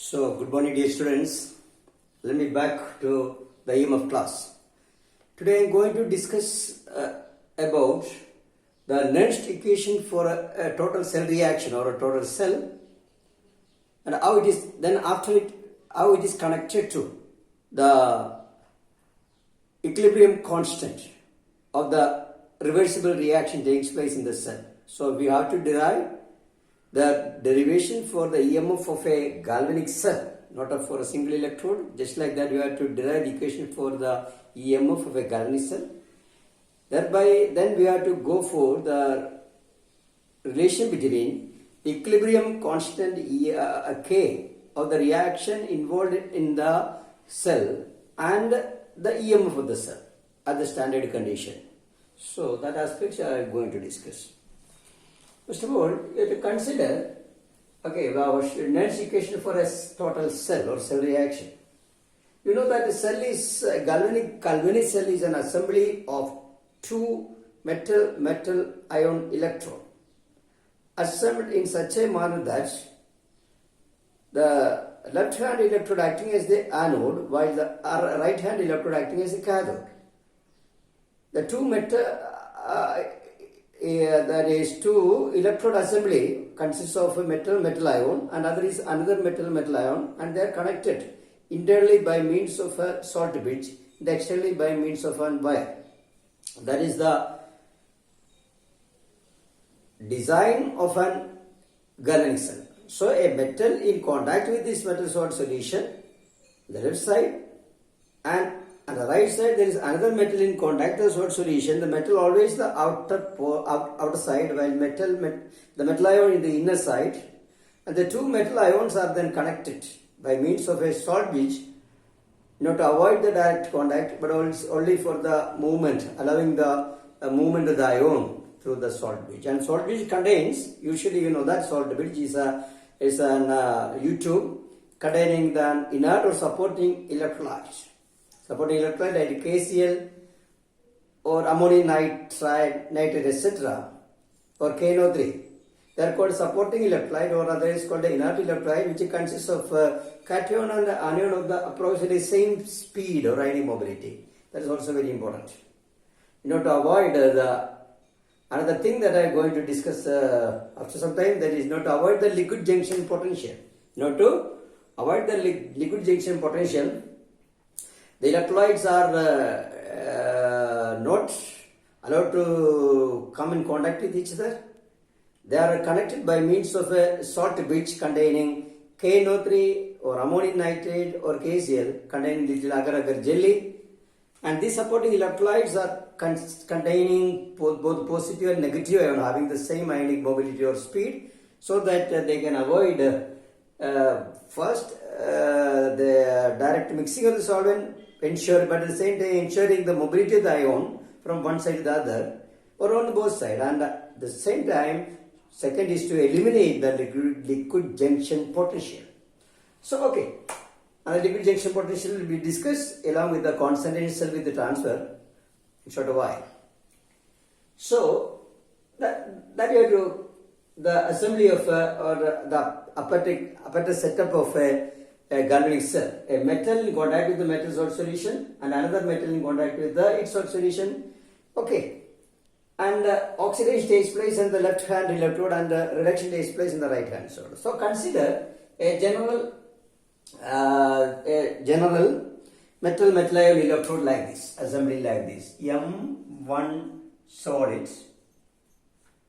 So, good morning dear students. Let me back to the EMF class. Today I am going to discuss about the Nernst equation for a total cell reaction or a total cell, and how it is then after it how it is connected to the equilibrium constant of the reversible reaction takes place in the cell. So we have to derive the derivation for the EMF of a galvanic cell, not for a single electrode. Just like that, we have to derive the equation for the EMF of a galvanic cell. Thereby, then we have to go for the relation between equilibrium constant K of the reaction involved in the cell and the EMF of the cell at the standard condition. So that aspect I am going to discuss. First of all, you have to consider, okay, our Nernst equation for a total cell or cell reaction. You know that the cell is galvanic cell is an assembly of two metal ion electrode assembled in such a manner that the left hand electrode acting as the anode while the right hand electrode acting as the cathode. The two electrode assembly consists of a metal ion and other is another metal ion, and they are connected internally by means of a salt bridge and externally by means of a wire. That is the design of an galvanic cell. So a metal in contact with this metal salt solution, the left side, and on the right side there is another metal in contact with the salt solution. The metal always the outer side, while the metal ion in the inner side, and the two metal ions are then connected by means of a salt bridge, not to avoid the direct contact, but only for the movement, allowing the movement of the ion through the salt bridge. And salt bridge contains, usually you know that salt bridge is an U-tube containing the inert or supporting electrolyte. Supporting electrolyte like KCl or ammonium nitrate, etc. or KNO3. They are called supporting electrolyte, or other is called the inert electrolyte, which consists of cation and anion of the approximately same speed or ionic mobility. That is also very important. You know, to avoid another thing that I am going to discuss after some time, that is not to avoid the liquid junction potential. Not to avoid the liquid junction potential, the electrolytes are not allowed to come in contact with each other. They are connected by means of a salt bridge containing KNO3 or ammonium nitrate or KCl containing little agar-agar jelly. And these supporting electrolytes are containing both positive and negative ion having the same ionic mobility or speed, so that they can avoid the direct mixing of the solvent, but at the same time ensuring the mobility of the ion from one side to the other or on both sides. And at the same time, second is to eliminate the liquid junction potential. So okay, and the liquid junction potential will be discussed along with the concentration cell with the transfer in short while. So that you have to the assembly of or the apparatus setup of a galvanic cell. A metal in contact with the metal salt solution and another metal in contact with the its salt solution. Okay, and oxidation takes place in the left hand electrode and reduction takes place in the right hand side. So consider a general metal ion electrode like this, assembly like this, M1 solid,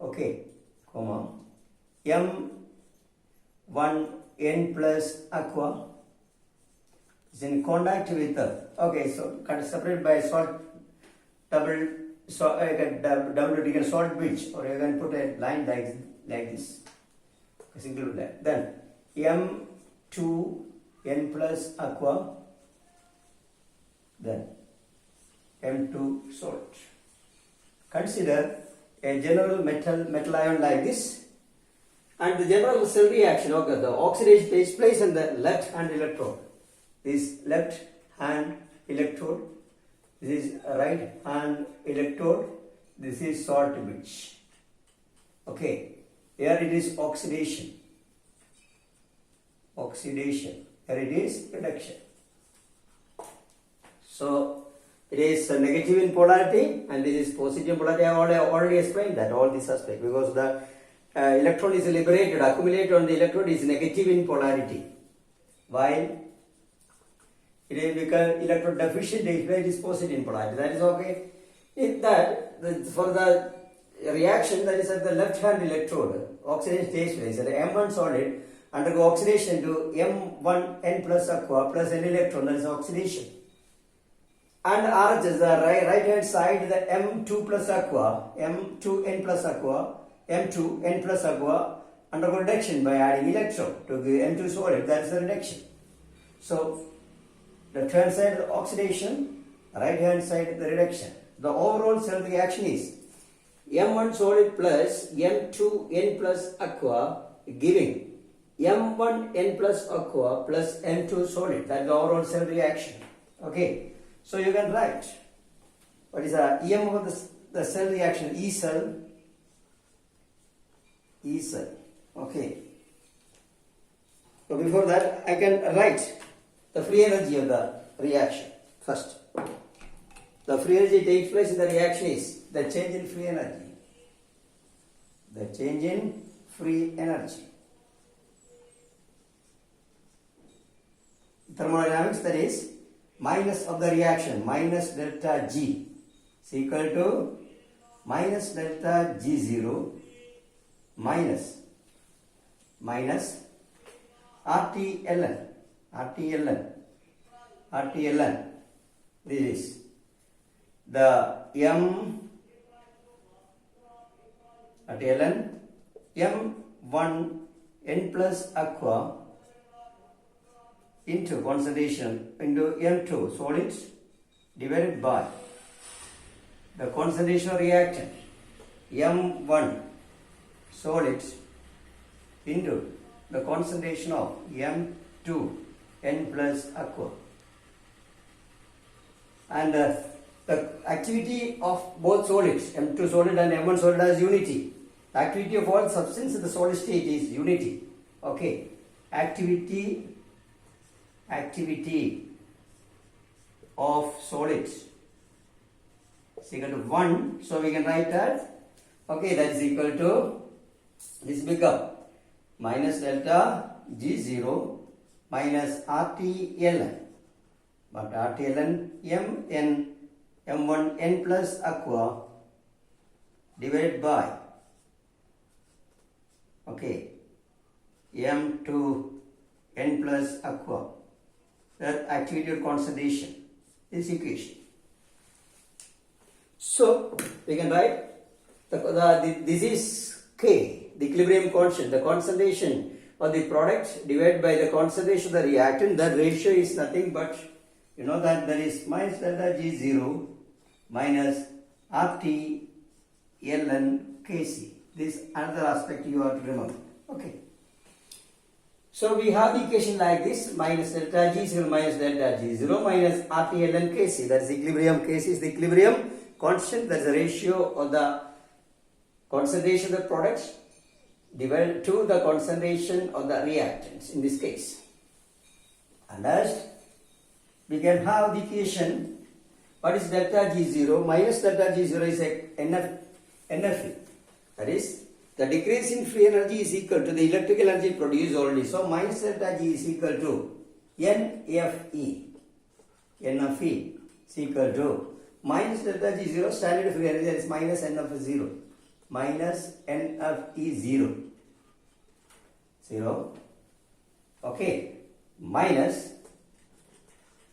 okay, comma, M1 N plus aqua is in contact with the, okay, so separated by salt double salt bridge, or you can put a line like this, a single line. Then M2 N plus aqua, then M2 salt. Consider a general metal ion like this, and the general cell reaction, okay, the oxidation takes place in the left hand electrode. This left hand electrode, this is right hand electrode, this is salt bridge. Okay, here it is oxidation. Here it is reduction. So it is negative in polarity and this is positive in polarity. I have already explained that, all this aspect, because the electron is liberated, accumulated on the electrode is negative in polarity, while it is because electrode deficient, it is positive in polarity. That is okay. If that, for the reaction that is at the left hand electrode, oxidation takes place. The M1 solid undergo oxidation to M1N plus aqua plus N electron, that is oxidation. And RHS, the right hand side, the M2 plus aqua, M2N plus aqua, M2N plus aqua undergo reduction by adding electron to give M2 solid, that is the reduction. So, left hand side the oxidation, right hand side the reduction. The overall cell reaction is M1 solid plus M2N plus aqua giving M1N plus aqua plus M2 solid. That is the overall cell reaction. Okay. So you can write what is the EMF of the cell reaction, E cell. Okay. So before that I can write the free energy of the reaction first. The free energy takes place in the reaction is the change in free energy. The change in free energy. Thermodynamics, that is minus of the reaction, minus delta G is equal to minus delta G0 minus RT-ln. This is the RT-ln M1N plus aqua into concentration into M2 solids divided by the concentration of reactant M1 solids into the concentration of M2N plus aqua. And the activity of both solids, M2 solid and M1 solid, has unity. The activity of all substance in the solid state is unity. Okay. Activity of solids is equal to 1. So we can write that. Okay, that is equal to, this become minus delta G0 minus RT-ln. But RT-ln M1N plus aqua divided by, okay, M2N plus aqua. That activity or concentration, this equation. So we can write this is K, the equilibrium constant, the concentration of the product divided by the concentration of the reactant. That ratio is nothing but, you know, that there is minus delta G0 minus RT-ln Kc. This another aspect you have to remember. Okay. So we have the equation like this, minus delta G0 minus delta G0 minus RT-ln Kc. That is equilibrium. Kc is the equilibrium constant. That is the ratio of the concentration of the products divided to the concentration of the reactants in this case. And as we can have the equation, what is delta G0? Minus delta G0 is a NFE. That is, the decrease in free energy is equal to the electrical energy produced already. So minus delta G is equal to NFE. NFE is equal to minus delta G0, standard free energy, that is minus NF0. Minus NFE0. 0. Okay. Minus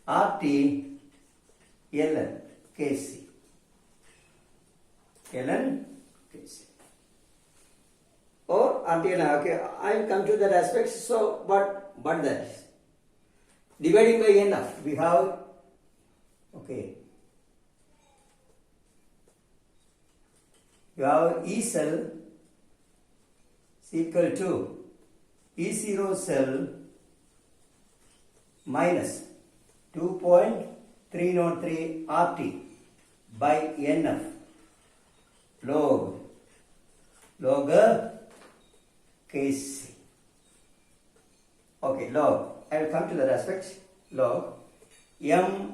RT-ln Kc. ln Kc. Or RT-ln. Okay, I will come to that aspect. So, but that dividing by NF, we have, okay, you have E cell is equal to E0 cell minus 2.303 RT by NF log Kc. Okay, log I will come to that aspect, log M1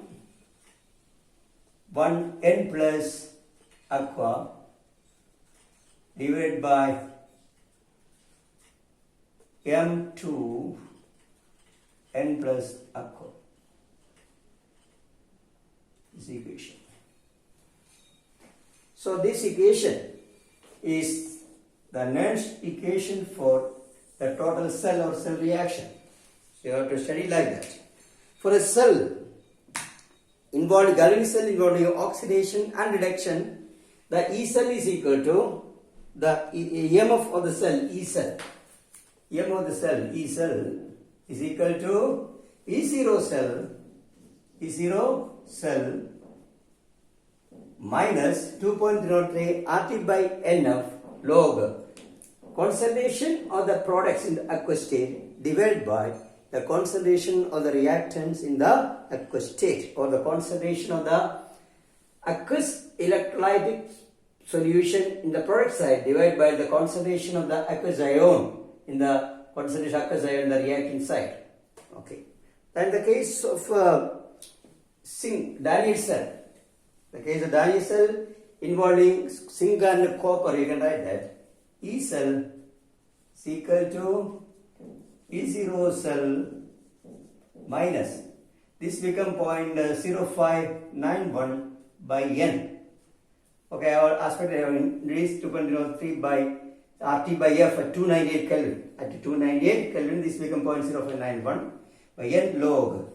N plus aqua divided by M2 N plus aqua. This equation. So this equation is the Nernst equation for the total cell or cell reaction. So you have to study like that. For a cell involving galvanic cell involving oxidation and reduction, the E cell is equal to the EMF of the cell, E cell. EMF of the cell, E cell, is equal to E0 cell minus 2.03 RT by NF log concentration of the products in the aqueous state divided by the concentration of the reactants in the aqueous state, or the concentration of the aqueous electrolytic solution in the product side divided by the concentration of the aqueous ion in the concentration of aqueous ion in the reactant side. Okay. Then the case of Daniel cell. The case of Daniel cell involving zinc and copper, you can write that E cell is equal to E0 cell minus, this become 0.0591 by N. Okay, our aspect I have increased 2.03 by RT by F at 298 Kelvin. At 298 Kelvin, this become 0.0591 by N log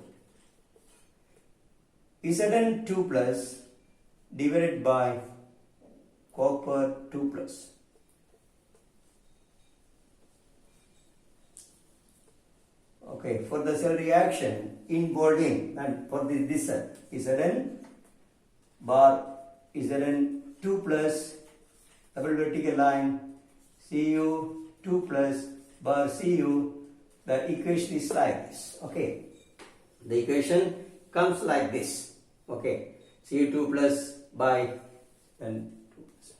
Zn2 plus divided by copper 2 plus. Okay, for the cell reaction involving, and for this cell, Zn bar Zn2 plus double vertical line Cu2 plus bar Cu, the equation is like this. Okay, the equation comes like this. Okay, Cu2 plus by and 2 plus.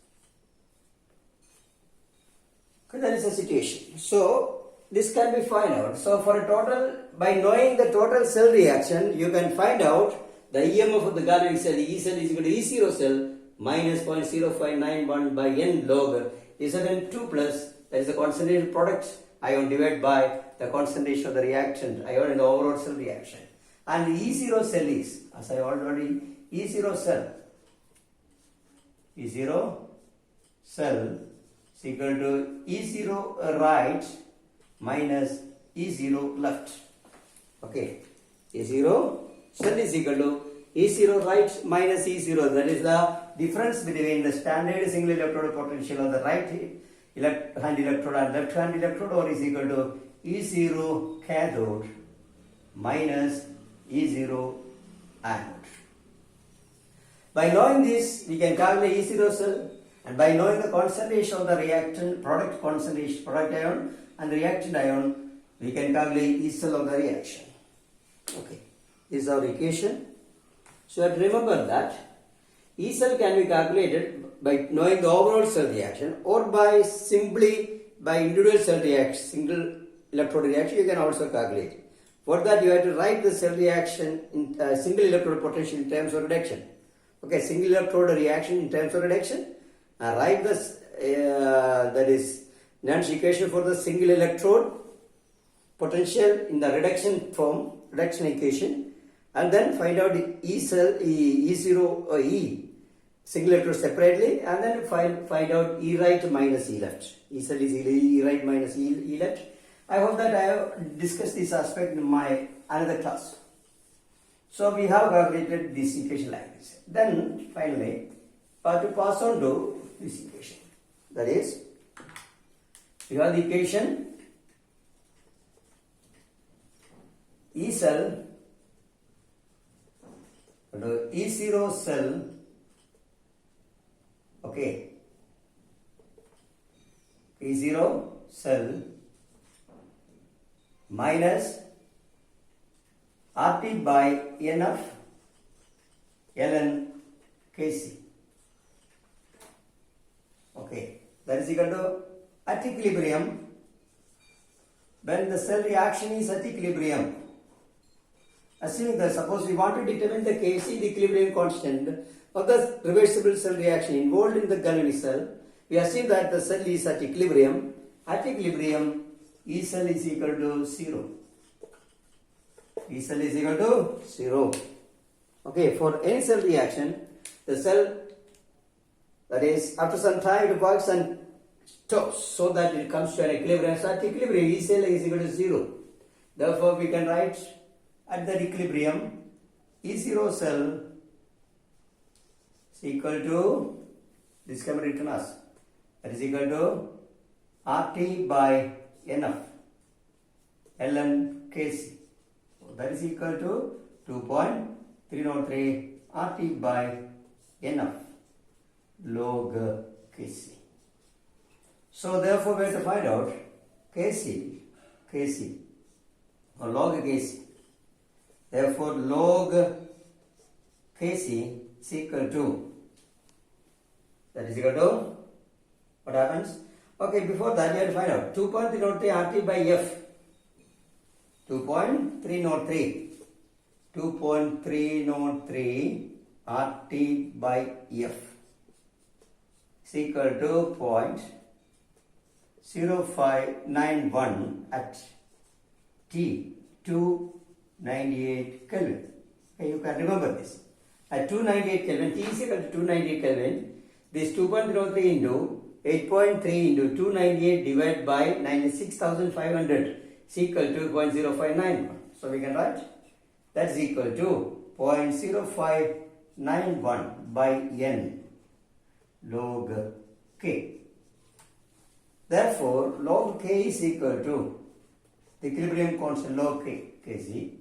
Okay, that is the situation. So this can be found out. So for a total, by knowing the total cell reaction, you can find out the EMF of the galvanic cell. E cell is equal to E0 cell minus 0.0591 by N log Zn2 plus, that is the concentrated product ion divided by the concentration of the reactant ion in the overall cell reaction. And E0 cell is, as I already, E0 cell is equal to E0 right minus E0 left. Okay, E0 cell is equal to E0 right minus E0. That is the difference between the standard single electrode potential of the right hand electrode and left hand electrode, or is equal to E0 cathode minus E0 anode. By knowing this, we can calculate E0 cell, and by knowing the concentration of the reactant product concentration, product ion and reactant ion, we can calculate E cell of the reaction. Okay, this is our equation. So you have to remember that E cell can be calculated by knowing the overall cell reaction, or by simply by individual cell reaction, single electrode reaction you can also calculate. For that you have to write the cell reaction in single electrode potential in terms of reduction. Okay, single electrode reaction in terms of reduction. Write this, that is Nernst equation for the single electrode potential in the reduction form, reduction equation, and then find out the E cell, E0 or E single electrode separately, and then find out E right minus E left. E cell is E right minus E left. I hope that I have discussed this aspect in my another class. So we have calculated this equation like this. Then finally, to pass on to this equation. That is, you have the equation E cell E0 cell, okay, E0 cell minus RT by NF ln Kc. Okay, that is equal to at equilibrium. When the cell reaction is at equilibrium, Assuming that suppose we want to determine the Kc, the equilibrium constant of the reversible cell reaction involved in the galvanic cell, we assume that the cell is at equilibrium. At equilibrium, E cell is equal to 0. E cell is equal to 0. Okay, for any cell reaction, the cell, that is, after some time it works and stops so that it comes to an equilibrium. So at equilibrium, E cell is equal to 0. Therefore, we can write at that equilibrium, E0 cell is equal to, this can be written as, that is equal to RT by NF, ln Kc. So that is equal to 2.303 RT by NF log Kc. So therefore we have to find out Kc or log Kc. Therefore log Kc is equal to, that is equal to, what happens? Okay, before that we have to find out 2.303 RT by F. 2.303 RT by F is equal to 0.0591 at T 298 Kelvin. Okay, you can remember this. At 298 Kelvin, T is equal to 298 Kelvin. This 2.03 into 8.3 into 298 divided by 96,500 is equal to 0.0591. So we can write that is equal to 0.0591 by N log K. Therefore, log K is equal to the equilibrium constant log K, Kc.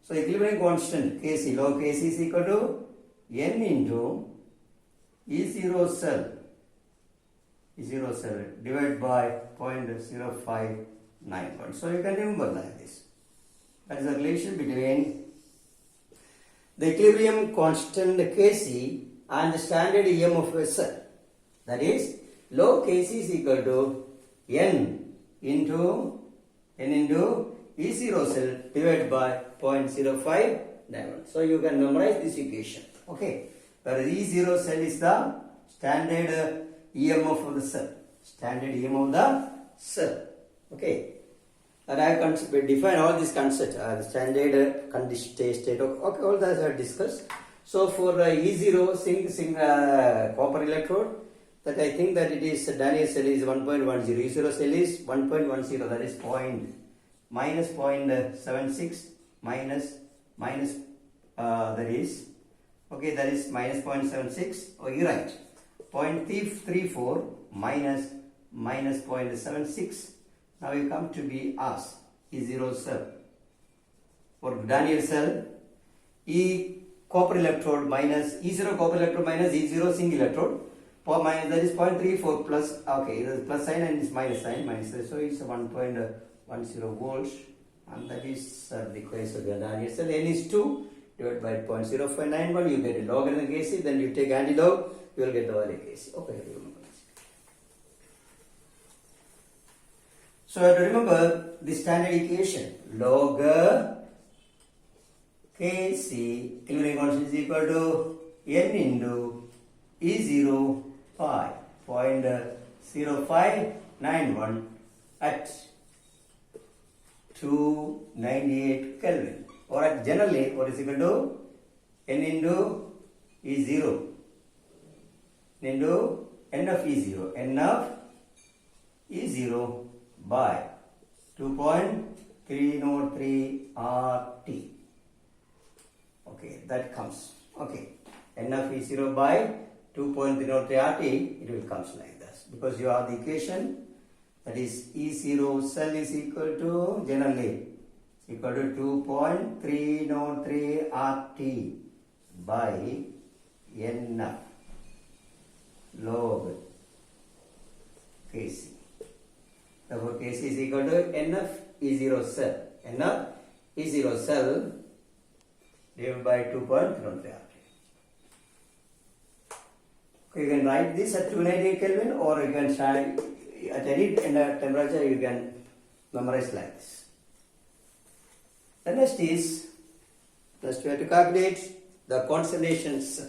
So equilibrium constant Kc, log Kc is equal to N into E0 cell divided by 0.0591. So you can remember like this. That is the relation between the equilibrium constant Kc and the standard EMF of a cell. That is, log Kc is equal to N into E0 cell divided by 0.0591. So you can memorize this equation. Okay, where E0 cell is the standard EMF of the cell. Standard EMF of the cell. Okay. And I have defined all these concepts, standard state, okay, all that I have discussed. So for E0 zinc copper electrode, that I think that it is Daniel cell is 1.10, E0 cell is 1.10, that is minus 0.76 that is, okay, that is minus 0.76, oh you right, 0.34 minus 0.76. Now you come to be as E0 cell. For Daniel cell, E copper electrode minus E0 copper electrode minus E0 zinc electrode. That is 0.34 plus, okay, the plus sign and this minus sign, so it's 1.10 volts, and that is the equation of the Daniel cell. N is 2 divided by 0.0591, you get a logarithm Kc, then you take anti-log, you will get the value Kc. Okay, remember this. So I have to remember the standard equation, log Kc, equilibrium constant is equal to N into E0 by 0.0591 at 298 Kelvin, or at generally what is equal to N into E0 into N of E0, N of E0 by 2.303 RT. Okay, that comes. Okay, N of E0 by 2.303 RT, it will comes like this, because you have the equation, that is E0 cell is equal to generally equal to 2.303 RT by N log Kc. Therefore Kc is equal to N of E0 cell. N of E0 cell divided by 2.303 RT. Okay, you can write this at 298 Kelvin, or you can try at any temperature, you can memorize like this. The next is Next we have to calculate the concentrations.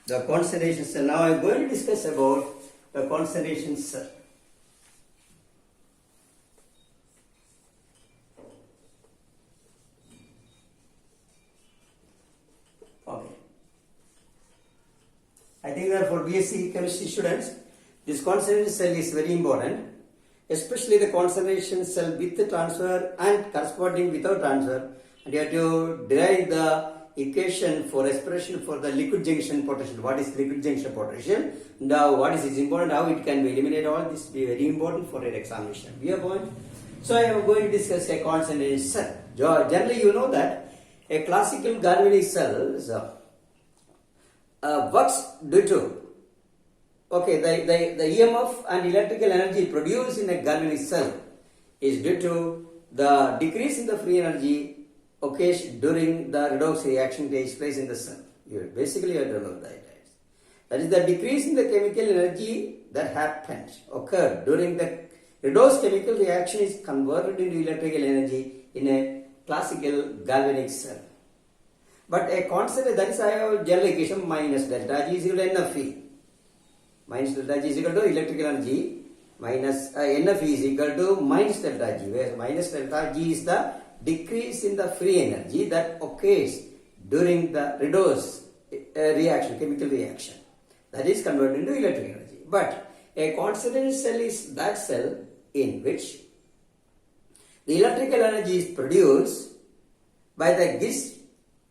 The concentrations. Now I am going to discuss about the concentrations. Okay. I think that for BSc chemistry students, this concentration cell is very important, especially the concentration cell with the transfer and corresponding without transfer. And you have to derive the equation for expression for the liquid junction potential. What is liquid junction potential? Now, what is important? How it can be eliminated? All this will be very important for your examination. We are going. So I am going to discuss a concentration cell. Generally, you know that a classical galvanic cell works due to the EMF and electrical energy produced in a galvanic cell is due to the decrease in the free energy occasioned during the redox reaction takes place in the cell. You basically have to know that. That is the decrease in the chemical energy that occurred during the redox chemical reaction is converted into electrical energy in a classical galvanic cell. But a constant, that is our general equation, minus delta G is equal to NFE. Minus delta G is equal to electrical energy minus NFE is equal to minus delta G, where minus delta G is the decrease in the free energy that occurs during the redox reaction, chemical reaction. That is converted into electrical energy. But a concentrated cell is that cell in which the electrical energy is produced by this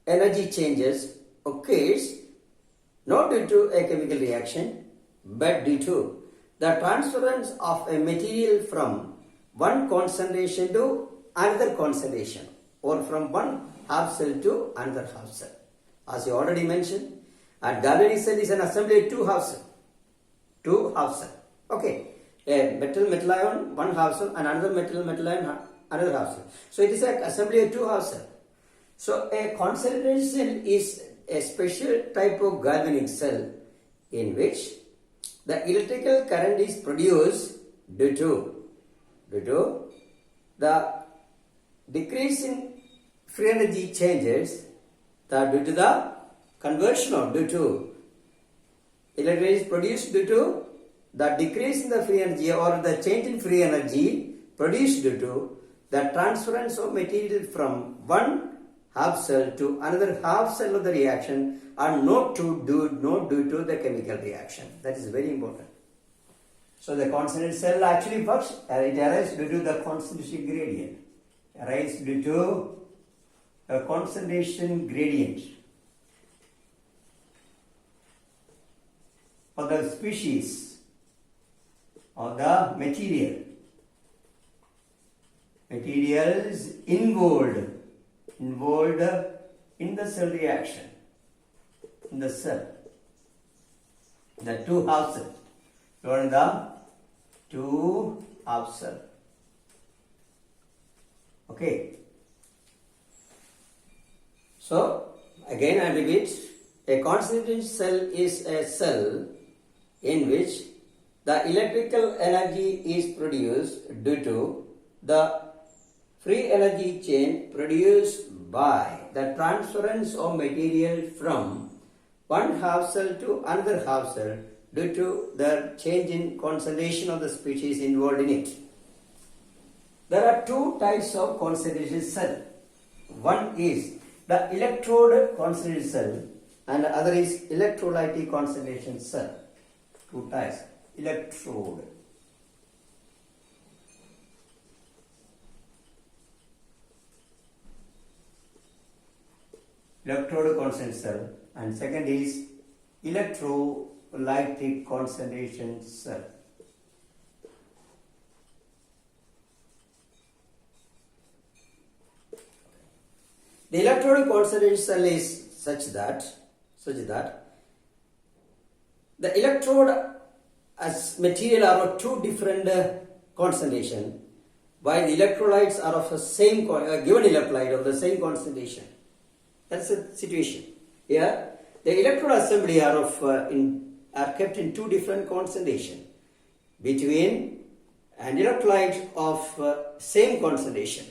energy changes occurs not due to a chemical reaction but due to the transference of a material from one concentration to another concentration or from one half cell to another half cell. As you already mentioned, a galvanic cell is an assembly of two half cell. Okay, a metal ion, one half cell, and another metal ion, another half cell. So it is an assembly of two half cell. So a concentrated cell is a special type of galvanic cell in which the electrical current is produced due to the decrease in free energy changes due to the conversion or due to electricity is produced due to the decrease in the free energy or the change in free energy produced due to the transference of material from one half cell to another half cell of the reaction are not due to the chemical reaction. That is very important. So the concentrated cell actually works, it arises due to the concentration gradient. Arises due to a concentration gradient of the species of the materials involved in the cell reaction, in the cell, the two half cells, in the two half cell. Okay. So again I repeat, a concentrated cell is a cell in which the electrical energy is produced due to the free energy change produced by the transference of material from one half cell to another half cell due to the change in concentration of the species involved in it. There are two types of concentrated cell. One is the electrode concentrated cell and the other is electrolytic concentration cell. Two types. Electrode. Electrode concentration cell, and second is electrolytic concentration cell. The electrode concentration cell is such that the electrode as material are of two different concentration, while the electrolytes are of the same given electrolyte of the same concentration. That's the situation. Here, the electrode assembly are kept in two different concentration between an electrolyte of same concentration.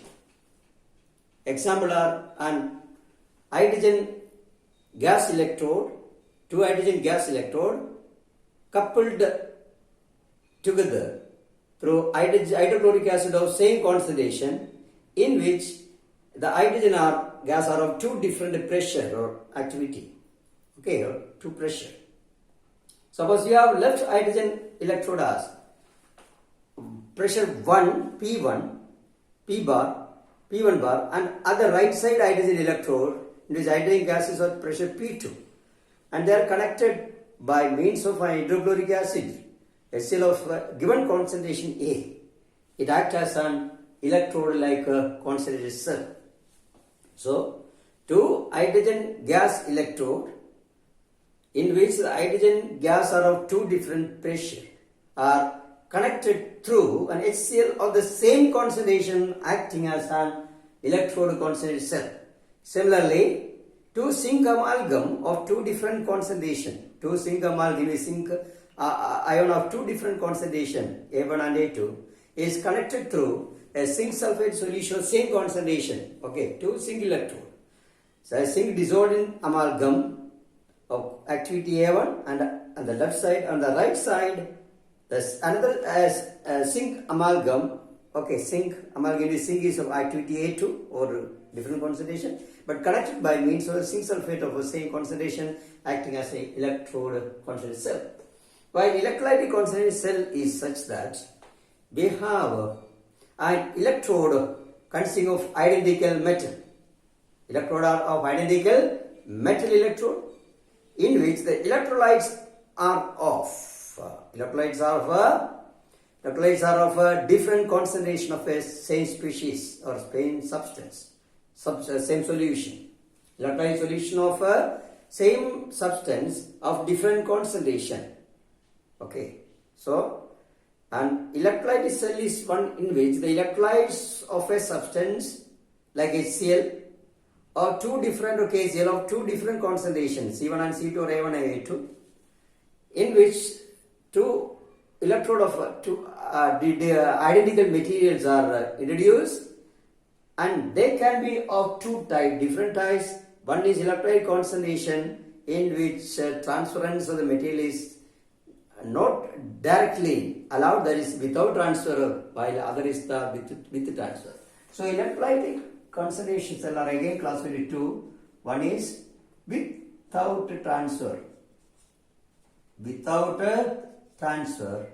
Example are an hydrogen gas electrode, two hydrogen gas electrode coupled together through hydrochloric acid of same concentration, in which the hydrogen or gas are of two different pressure or activity. Okay, or two pressure. Suppose you have left hydrogen electrode as pressure 1, P1, P bar, P1 bar, and other right side hydrogen electrode in which hydrogen gas is at pressure P2, and they are connected by means of an hydrochloric acid, HCl of given concentration A. It acts as an electrode like a concentrated cell. So, two hydrogen gas electrode in which the hydrogen gas are of two different pressure are connected through an HCl of the same concentration acting as an electrode concentrated cell. Similarly, two zinc amalgam of two different concentration, two zinc amalgam is zinc ion of two different concentration, A1 and A2, is connected through a zinc sulfate solution of same concentration. Okay, two zinc electrode. So a zinc dissolved in amalgam of activity A1, and on the left side, on the right side, there's another as zinc amalgam. Okay, zinc amalgam is zinc is of activity A2 or different concentration, but connected by means of zinc sulfate of the same concentration acting as a electrode concentrated cell. While electrolytic concentrated cell is such that we have an electrode consisting of identical metal. Electrode are of identical metal electrode in which the electrolytes are of a different concentration of a same species or same substance, same solution. Electrolyte solution of a same substance of different concentration. Okay, so an electrolyte cell is one in which the electrolytes of a substance like HCl or two different KCl of two different concentrations, C1 and C2 or A1 and A2, in which two electrode of two identical materials are introduced, and they can be of two types, different types. One is electrolyte concentration in which transference of the material is not directly allowed, that is without transfer, while other is the with transfer. So electrolytic concentration cell are again classified into two. One is without transfer,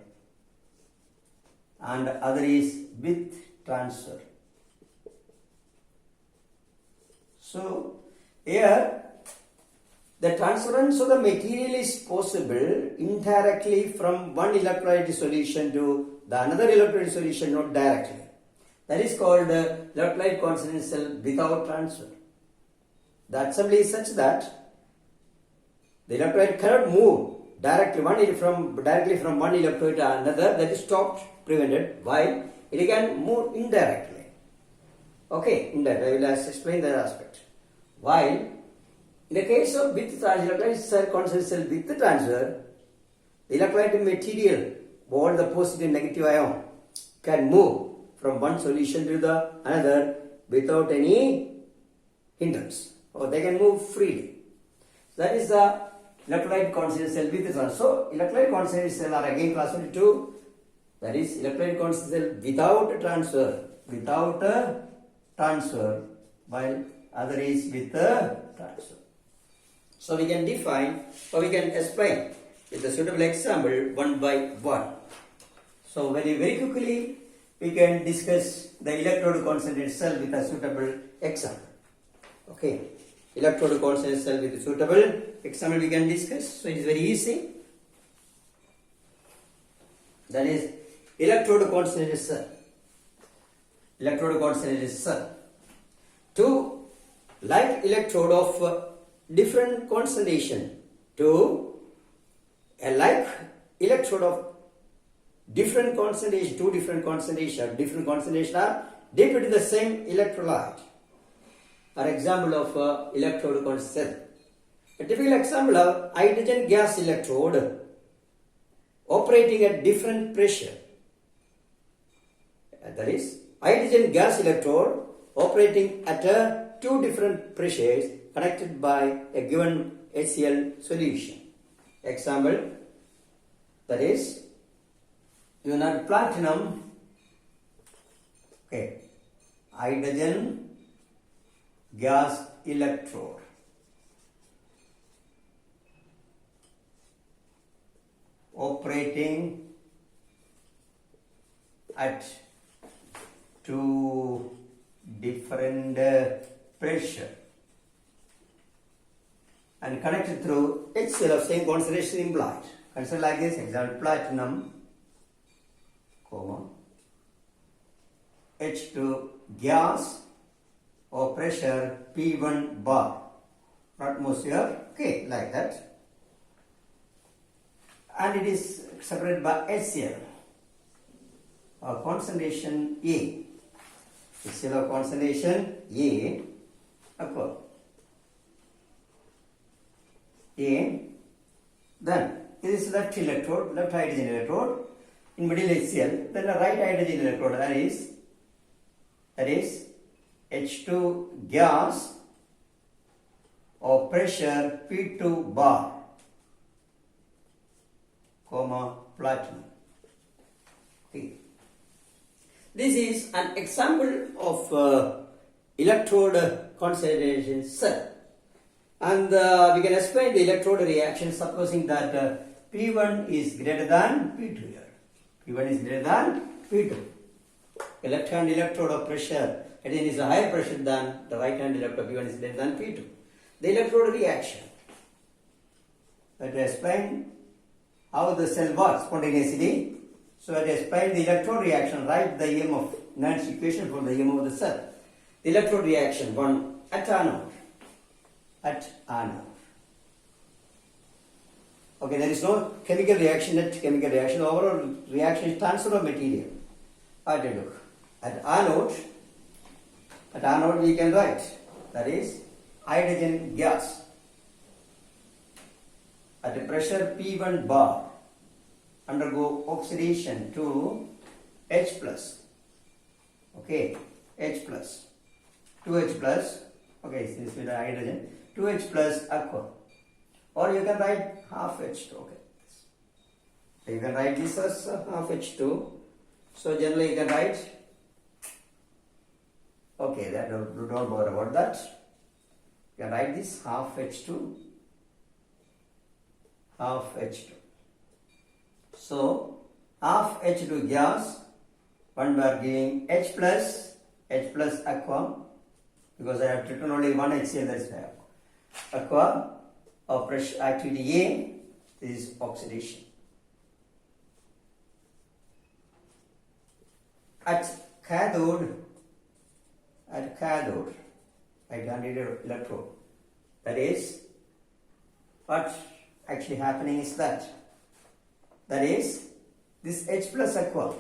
and other is with transfer. So here the transference of the material is possible indirectly from one electrolyte solution to the another electrolyte solution, not directly. That is called electrolyte concentrated cell without transfer. The assembly is such that the electrolyte cannot move directly from one electrolyte to another. That is stopped, prevented, while it can move indirectly. Okay, indirectly. I will explain that aspect. While in the case of with transfer, electrolyte cell concentrated cell with the transfer, the electrolyte material, all the positive and negative ion, can move from one solution to the another without any hindrance, or they can move freely. That is the electrolyte concentrated cell with the transfer. So electrolyte concentrated cell are again classified into two. That is electrolyte concentrated cell without transfer, while other is with the transfer. So we can define or we can explain with a suitable example one by one. So very quickly we can discuss the electrode concentrated cell with a suitable example. Okay, electrode concentrated cell with a suitable example we can discuss. So it is very easy. That is electrode concentrated cell. Electrode concentrated cell. Two like electrode of different concentration to a like electrode of different concentration, two different concentration are dipped into the same electrolyte. An example of electrode concentrated cell. A typical example of hydrogen gas electrode operating at different pressure. That is hydrogen gas electrode operating at two different pressures connected by a given HCl solution. Example, that is, you have platinum, okay, hydrogen gas electrode. Operating at two different pressure and connected through HCl of same concentration implied. Consider like this, example, platinum, comma, H2 gas or pressure P1 bar, atmosphere, okay, like that. And it is separated by HCl or concentration A. HCl of concentration A, occur. A, then this is left electrode, left hydrogen electrode, in middle HCl, then the right hydrogen electrode, that is H2 gas or pressure P2 bar, comma, platinum. Okay. This is an example of electrode concentration cell. And we can explain the electrode reaction supposing that P1 is greater than P2 here. P1 is greater than P2. The left hand electrode of pressure, again, is a higher pressure than the right hand electrode. P1 is greater than P2. The electrode reaction. Let us explain how the cell works spontaneously. So let us explain the electrode reaction. Write the EMF, Nernst equation for the EMF of the cell. The electrode reaction, one at anode. At anode. Okay, there is no chemical reaction at chemical reaction. The overall reaction is transfer of material. Alright, look. At anode we can write, that is hydrogen gas at a pressure P1 bar undergo oxidation to H plus. Okay, H plus. 2H plus. Okay, since with the hydrogen, 2H plus aqua. Or you can write half H2. Okay. So you can write this as half H2. So generally you can write, okay, that don't bother about that. You can write this half H2, half H2. So half H2 gas, one we are giving H plus aqua, because I have written only one HCl, that is aqua of pressure activity A, this is oxidation. At cathode, right-handed electrode, that is, what actually happening is that is, this H plus aqua,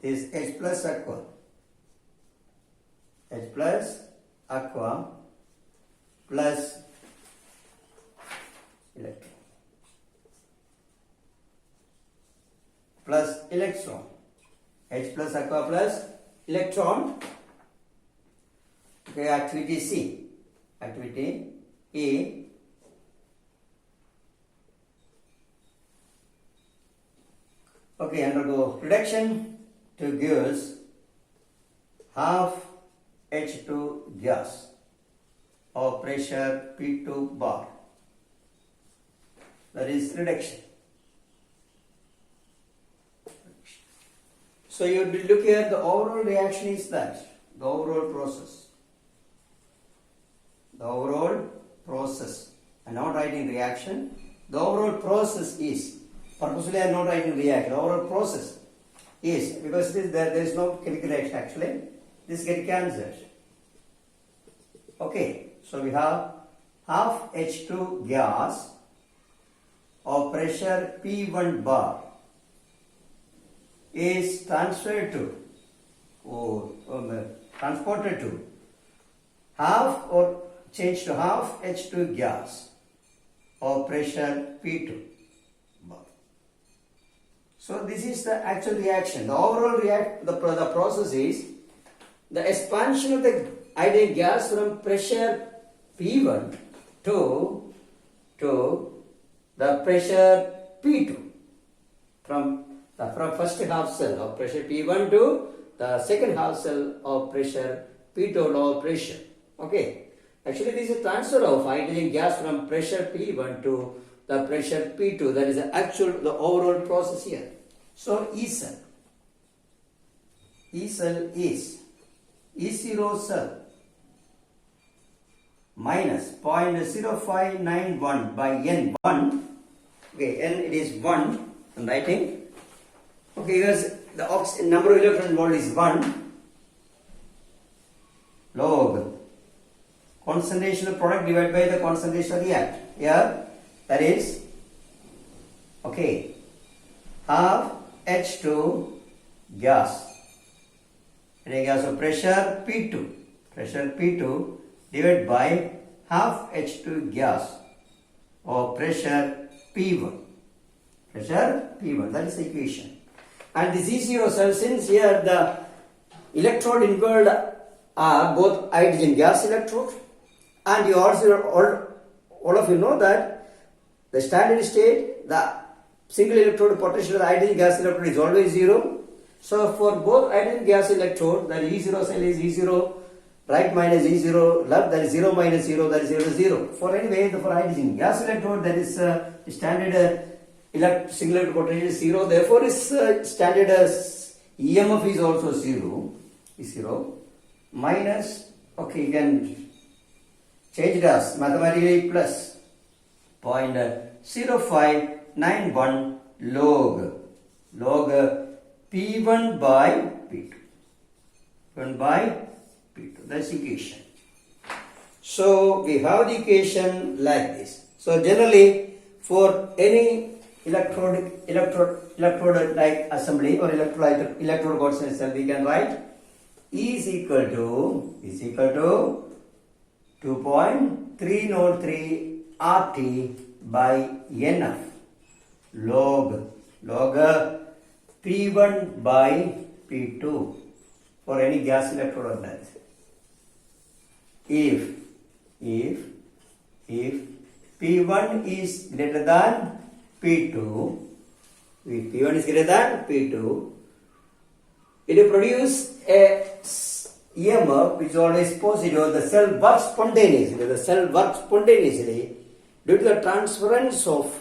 H plus aqua plus electron, H plus aqua plus electron. Okay, activity C, activity A, okay, undergo reduction to gives half H2 gas or pressure P2 bar, that is reduction. So you will look here, the overall reaction is that, the overall process. I'm not writing reaction. The overall process is, purposely I am not writing reaction. The overall process is, because there is no chemical reaction actually, this gets cancelled. Okay, so we have half H2 gas or pressure P1 bar is transferred to transported to half or changed to half H2 gas or pressure P2 bar. So this is the actual reaction. The overall the process is the expansion of the ideal gas from pressure P1 to the pressure P2, from first half cell of pressure P1 to the second half cell of pressure P2, lower pressure. Okay. Actually, this is a transfer of hydrogen gas from pressure P1 to the pressure P2. That is the overall process here. So E cell is E0 cell minus 0.0591 by N1. Okay, N it is 1. I'm writing. Okay, because the number of electrons involved is 1 log concentration of product divided by the concentration of reactant. Here, that is, okay, half H2 gas. Gas of pressure P2 divided by half H2 gas or pressure P1. That is the equation. And this E0 cell, since here the electrode involved are both hydrogen gas electrode, and you also all of you know that the standard state, the single electrode potential of the hydrogen gas electrode is always 0. So for both hydrogen gas electrode, that E0 cell is E0 right minus E0 left, that is 0 minus 0, that is 0 to 0. For anyway, for hydrogen gas electrode, that is standard single electrode potential is 0. Therefore, is standard EMF is also 0. Is 0 minus, okay, you can change it as mathematically plus 0.0591 log P1 by P2. That's the equation. So we have the equation like this. So generally, for any electrode like assembly or electrode constant cell, we can write E is equal to 2.303 RT by NF log P1 by P2 for any gas electrode analysis. If P1 is greater than P2, if P1 is greater than P2, it will produce a EMF which is always positive. The cell works spontaneously due to the transference of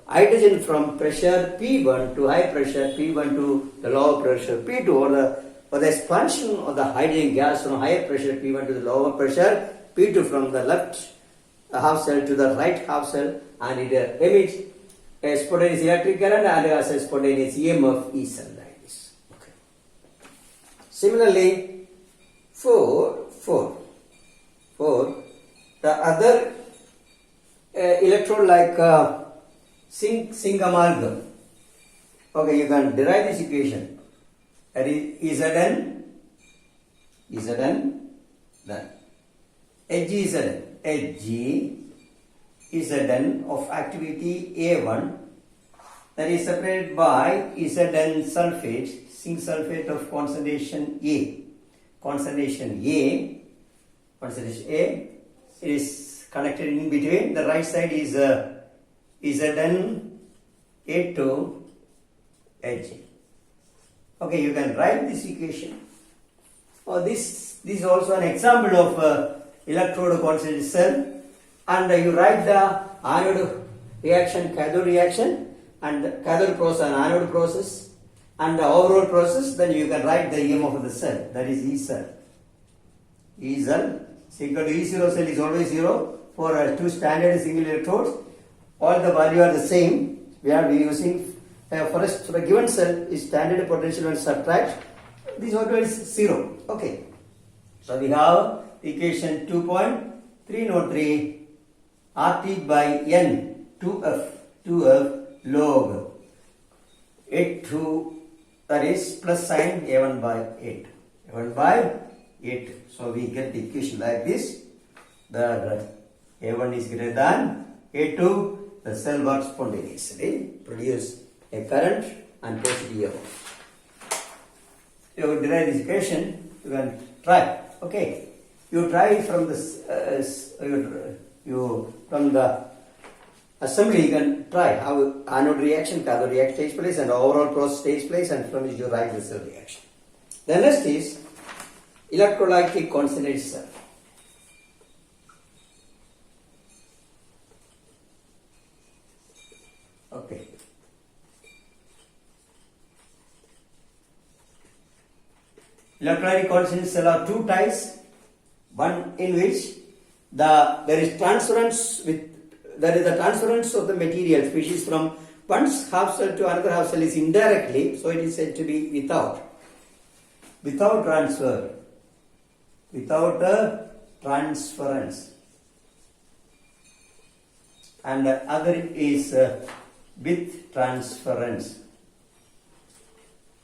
hydrogen from pressure P1 to high pressure P1 to the lower pressure P2, or the expansion of the hydrogen gas from higher pressure P1 to the lower pressure P2 from the left half cell to the right half cell, and it emits a spontaneous electric current and has a spontaneous EMF E cell like this. Okay. Similarly, for the other electrode like zinc amalgam, okay, you can derive this equation. That is Zn, then Hg Zn of activity A1, that is separated by Zn sulfate, zinc sulfate of concentration A. Concentration A is connected in between. The right side is Zn A2 Hg. Okay, you can write this equation. This is also an example of electrode concentrated cell, and you write the anode reaction, cathode reaction, and the cathode process and anode process, and the overall process. Then you can write the EMF of the cell, that is E cell. E cell is equal to E0 cell is always 0 for two standard single electrodes. All the value are the same. We are using for a given cell is standard potential and subtract. This order is 0. Okay. So we have equation 2.303 RT by N 2F log 8 that is plus sign A1 by 8. A1 by 8. So we get the equation like this. The A1 is greater than A2. The cell works spontaneously, produce a current and positive EMF. You derive this equation, you can Try. Okay. You try from this. You from the assembly. You can try how anode reaction, cathode reaction takes place, and overall process takes place, and from which you write the cell reaction. The next is electrolytic concentrated cell. Okay. Electrolytic concentrated cell are two types. One in which there is transference of the material species from one half cell to another half cell is indirectly, so it is said to be without transfer, without a transference, and the other is with transference.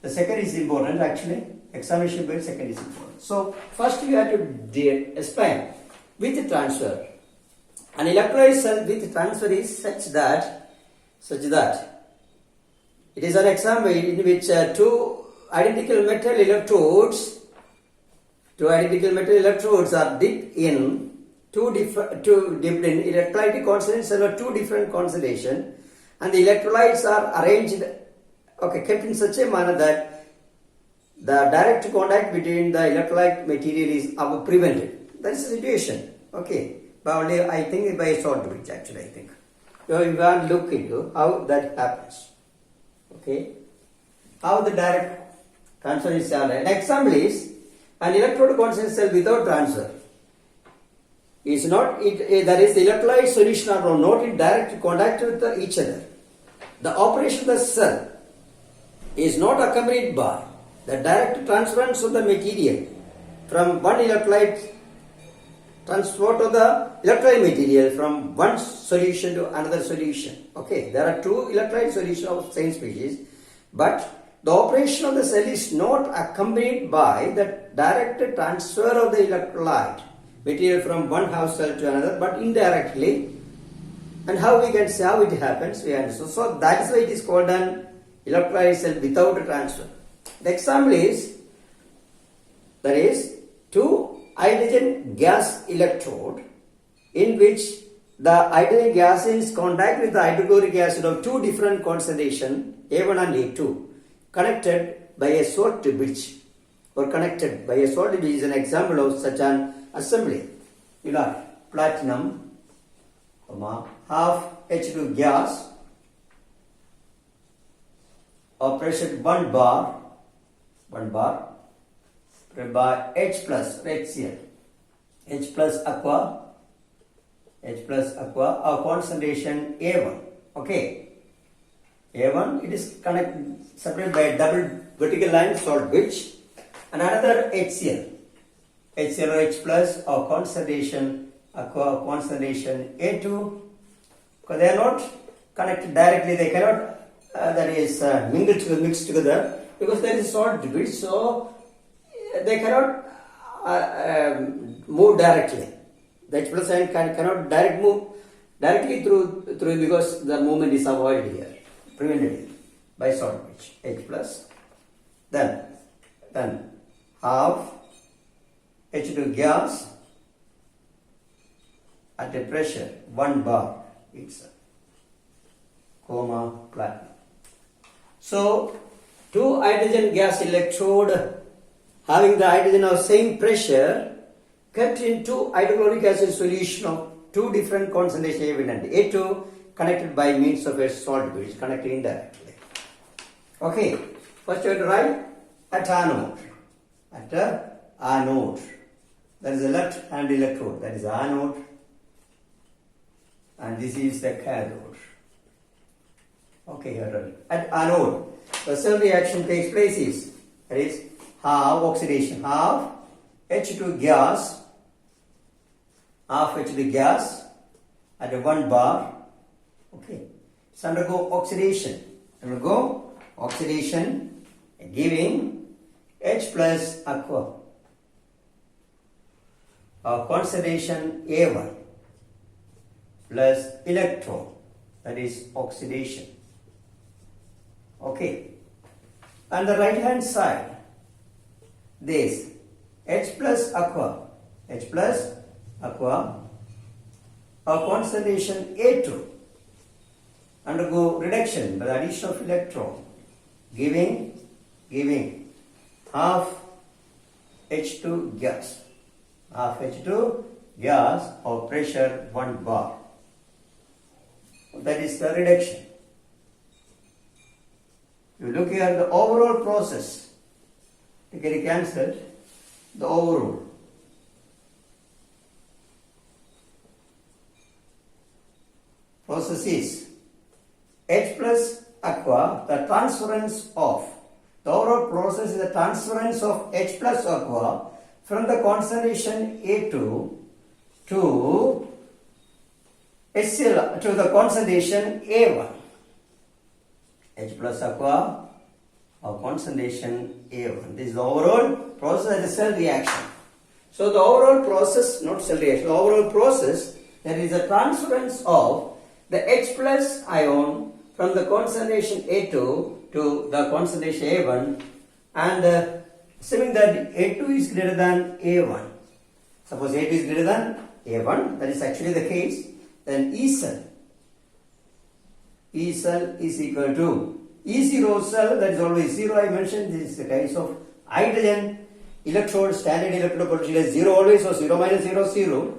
The second is important actually. Examination by second is important. So first you have to explain with transfer. An electrolyte cell with transfer is such that it is an example in which two identical metal electrodes are dipped in electrolytic concentrated cell or two different concentration, and the electrolytes are arranged, kept in such a manner that the direct contact between the electrolyte material is prevented. That is the situation. Okay. But only I think by a salt bridge actually I think. So you can look into how that happens. Okay. How the direct transfer is done. An example is an electrode concentrated cell without transfer. Is not that is the electrolyte solution are not in direct contact with each other. The operation of the cell is not accompanied by the direct transference of the material from one electrolyte, transport of the electrolyte material from one solution to another solution. Okay, there are two electrolyte solutions of same species, but the operation of the cell is not accompanied by the direct transfer of the electrolyte material from one half cell to another, but indirectly. And how we can say how it happens? We understand. So that is why it is called an electrolyte cell without a transfer. The example is, there is two hydrogen gas electrode in which the hydrogen gas is in contact with the hydrochloric acid of two different concentration A1 and A2 connected by a salt bridge, or connected by a salt bridge is an example of such an assembly. You know, platinum, half H2 gas of pressure 1 bar by H plus HCl, H plus aqua of concentration A1. Okay, A1 it is connected separated by a double vertical line salt bridge, and another HCl or H plus of concentration aqua of concentration A2, because they are not connected directly, they cannot mixed together because there is a salt bridge, so they cannot move directly. The H plus ion cannot move directly through because the movement is avoided here, prevented here by salt bridge. H plus, then half H2 gas at a pressure 1 bar, it's platinum. So two hydrogen gas electrode having the hydrogen of same pressure kept into hydrochloric acid solution of two different concentrations A1 and A2 connected by means of a salt bridge, connected indirectly. Okay, first you have to write at anode. That is the left hand electrode, that is the anode, and this is the cathode. Okay, here at anode, the cell reaction takes place is, that is half oxidation, half H2 gas at a 1 bar. Okay, it's undergo oxidation giving H plus aqua of concentration A1 plus electron, that is oxidation. Okay, on the right hand side, this H plus aqua, of concentration A2 undergo reduction by the addition of electron, giving half H2 gas, of pressure 1 bar. That is the reduction. You look here, the overall process, you can cancel the overall. Process is H plus aqua, the transference of, the overall process is the transference of H plus aqua from the concentration A2 to HCl, to the concentration A1. H plus aqua of concentration A1. This is the overall process of the cell reaction. So the overall process, not cell reaction, the overall process, there is a transference of the H plus ion from the concentration A2 to the concentration A1, and assuming that A2 is greater than A1. Suppose A2 is greater than A1, that is actually the case, then E cell is equal to E0 cell, that is always 0. I mentioned this is the case of hydrogen electrode, standard electrode potential is 0 always, so 0 minus 0 0.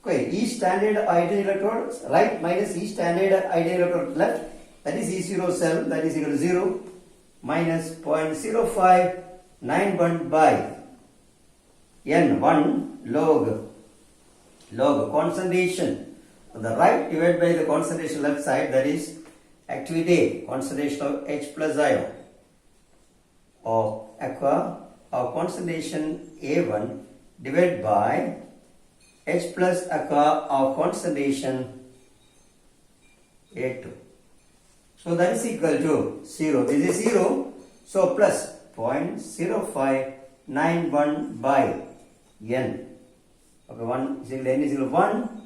Okay, E standard hydrogen electrode right minus E standard hydrogen electrode left, that is E0 cell, that is equal to 0 minus 0.0591 by N1 log concentration on the right divided by the concentration left side, that is actually concentration of H plus ion of aqua of concentration A1 divided by H plus aqua of concentration A2. So that is equal to 0. This is 0. So plus 0.0591 by N. Okay, 1 is equal to N is equal to 1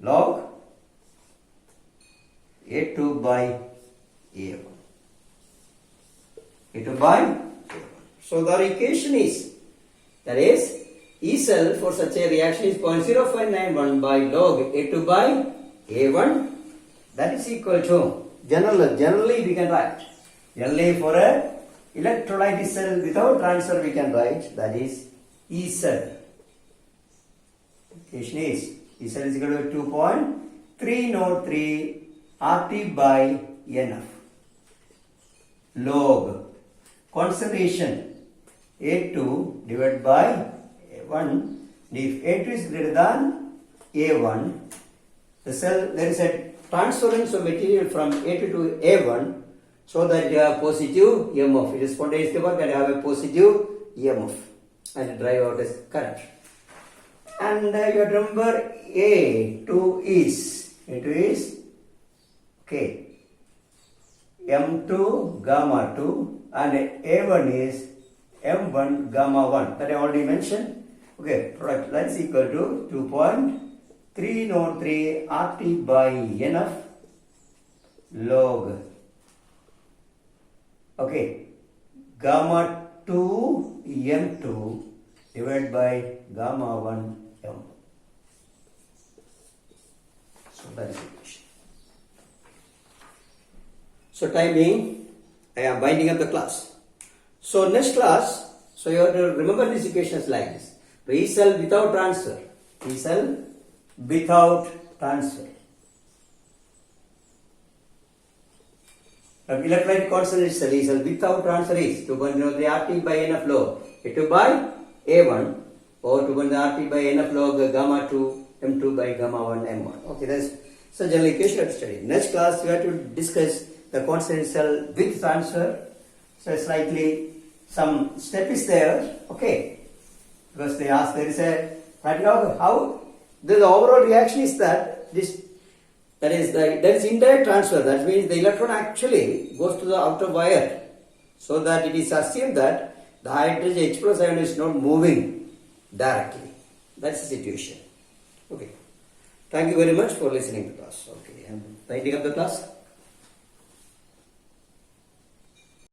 log A2 by A1. A2 by A1. So the equation is, that is, E cell for such a reaction is 0.0591 by log A2 by A1. That is equal to, generally we can write, generally for a electrolyte cell without transfer we can write, that is E cell. Equation is E cell is equal to 2.303 RT by NF log concentration A2 divided by A1. If A2 is greater than A1, the cell, there is a transference of material from A2 to A1, so that you have positive EMF. It is spontaneous work and you have a positive EMF and drive out this current. And you have to remember A2 is okay, M2 gamma 2 and A1 is M1 gamma 1. That I already mentioned. Okay, product that is equal to 2.303 RT by NF log, okay, gamma 2 M2 divided by gamma 1 M. So that is the equation. So time being, I am winding up the class. So next class, so you have to remember these equations like this. E cell without transfer. E cell without transfer. Electrolyte concentration cell, E cell without transfer is 2.03 RT by NF log A2 by A1 or 2.03 RT by NF log gamma 2 M2 by gamma 1 M1. Okay, that's so general equation to study. Next class we have to discuss the concentration cell with transfer. So slightly some step is there, okay, because they ask, there is a right now how the overall reaction is that this, that is indirect transfer. That means the electron actually goes to the outer wire, so that it is assumed that the hydrogen H plus ion is not moving directly. That's the situation. Okay. Thank you very much for listening to class. Okay, I'm winding up the class.